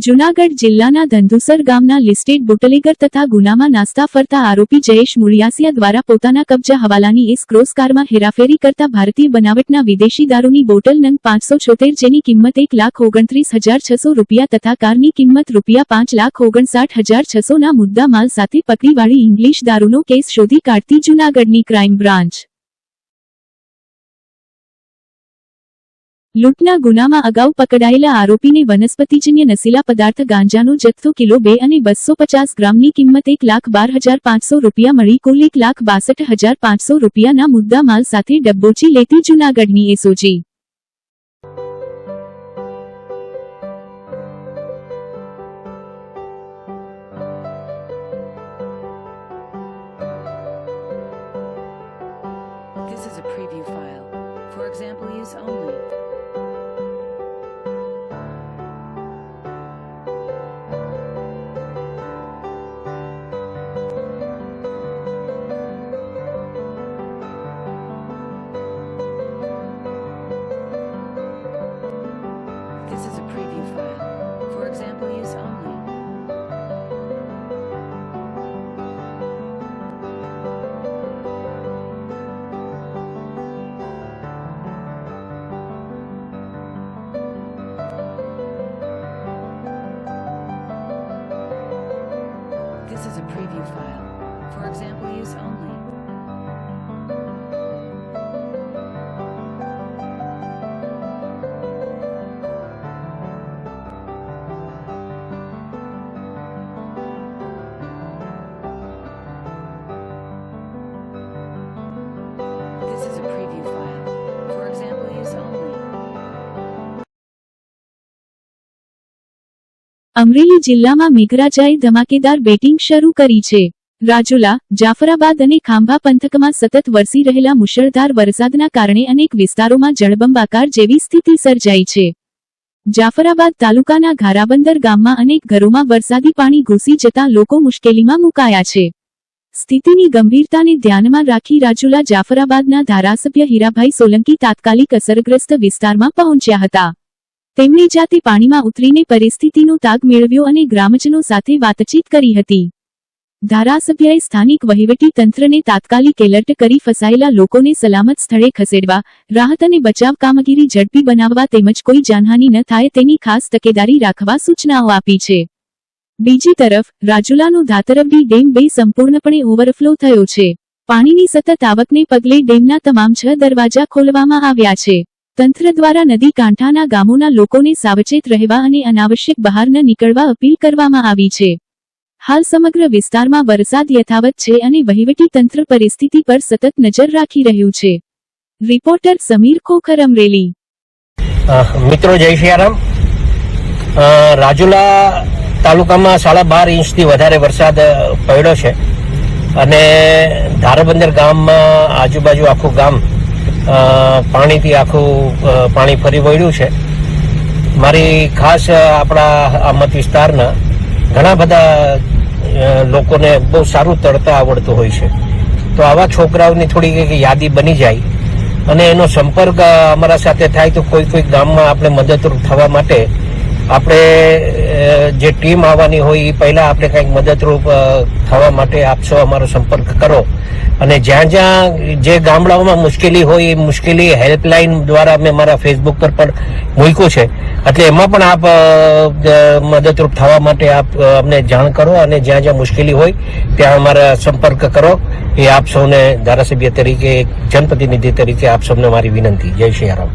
જૂનાગઢ જિલ્લાના ધંધુસર ગામના listed bootlegger તથા ગુનામાં નાસ્તા ફરતા આરોપી જયેશ મુળિયાસિયા દ્વારા પોતાના કબજા હવાલાની એસ ક્રોસ કારમાં હેરાફેરી કરતા ભારતીય બનાવટના વિદેશી દારૂની બોટલ નંગ 576 જેની કિંમત ₹1,29,600 તથા કારની કિંમત ₹5,59,600 ના મુદ્દા માલ સાથે પકડીવાળી ઇંગ્લિશ દારૂનો કેસ શોધી કાઢતી જૂનાગઢની ક્રાઇમ બ્રાન્ચ લૂંટના ગુનામાં અગાઉ પકડાયેલા આરોપીને વનસ્પતિજન્ય નશીલા પદાર્થ ગાંજાનો જથ્થો કિલો 2 અને 250 ગ્રામની કિંમત ₹1,12,500 મળી કુલ ₹1,62,500 ના મુદ્દા માલ સાથે ડબ્બોચી લેતી જૂનાગઢની SOG This is a preview file. For example use only. This is a preview file. For example use only. This is a preview file. For example use only. This is a preview file. For example use only. Amreli જિલ્લામાં મેઘરાજાએ ધમાકેદાર batting શરૂ કરી છે। રાજુલા, જાફરાબાદ અને ખાંભા પંથકમાં સતત વરસી રહેલા મુશળધાર વરસાદના કારણે અનેક વિસ્તારોમાં જળબંબાકાર જેવી સ્થિતિ સર્જાઈ છે। જાફરાબાદ તાલુકાના ઘારાબંદર ગામમાં અનેક ઘરોમાં વરસાદી પાણી ઘૂસી જતા લોકો મુશ્કેલીમાં મુકાયા છે। સ્થિતિની ગંભીરતાને ધ્યાનમાં રાખી રાજુલા જાફરાબાદના ધારાસભ્ય હીરાભાઈ સોલંકી તાત્કાલિક અસરગ્રસ્ત વિસ્તારમાં પહોંચ્યા હતા। તેમણે જાતે પાણીમાં ઉતરીને પરિસ્થિતિનો તાગ મેળવ્યો અને ગ્રામજનો સાથે વાતચીત કરી હતી। ધારાસભ્યએ સ્થાનિક વહીવટી તંત્રને તાત્કાલિક એલર્ટ કરી ફસાયેલા લોકોને સલામત સ્થળે ખસેડવા, રાહત અને બચાવ કામગીરી ઝડપી બનાવવા તેમજ કોઈ જાનહાનિ ન થાય તેની ખાસ તકેદારી રાખવા સૂચનાઓ આપી છે। બીજી તરફ રાજુલાનો ધાતરવડી ડેમ 2 સંપૂર્ણપણે ઓવરફ્લો થયો છે। પાણીની સતત આવકને પગલે ડેમના તમામ 6 દરવાજા ખોલવામાં આવ્યા છે। તંત્ર દ્વારા નદી કાંઠાના ગામોના લોકોને સાવચેત રહેવા અને અનાવશ્યક બહાર ન નીકળવા અપીલ કરવામાં આવી છે। હાલ સમગ્ર વિસ્તારમાં વરસાદ યથાવત છે અને વહીવટી તંત્ર પરિસ્થિતિ પર સતત નજર રાખી રહ્યું છે। રિપોર્ટર સમીર ખોખર, અમરેલી। મિત્રો જય સિયારામ। રાજુલા તાલુકામાં 12.5 ઇંચથી વધારે વરસાદ પડ્યો છે અને ધારાબંદર ગામમાં આજુબાજુ આખું ગામ પાણીથી આખું પાણી ફરી વળ્યું છે। મારી ખાસ આપણા મત વિસ્તારના ઘણા બધા લોકોને બહુ સારું તરતા આવડતું હોય છે, તો આવા છોકરાઓની થોડી યાદી બની જાય અને એનો સંપર્ક અમારા સાથે થાય તો કોઈ ગામમાં આપણે મદદરૂપ થવા માટે આપણે જે ટીમ આવવાની હોય એ પહેલા આપણે કંઈક મદદરૂપ થવા માટે આપ સૌ અમારો સંપર્ક કરો અને જ્યાં જ્યાં જે ગામડાઓમાં મુશ્કેલી હોય એ મુશ્કેલી હેલ્પલાઇન દ્વારા મેં મારા ફેસબુક પર પણ મૂક્યું છે, એટલે એમાં પણ આપ મદદરૂપ થવા માટે આપ અમને જાણ કરો અને જ્યાં જ્યાં મુશ્કેલી હોય ત્યાં અમારા સંપર્ક કરો। એ આપ સૌને ધારાસભ્ય તરીકે, જનપ્રતિનિધિ તરીકે આપ સૌને મારી વિનંતી। જય સિયારામ।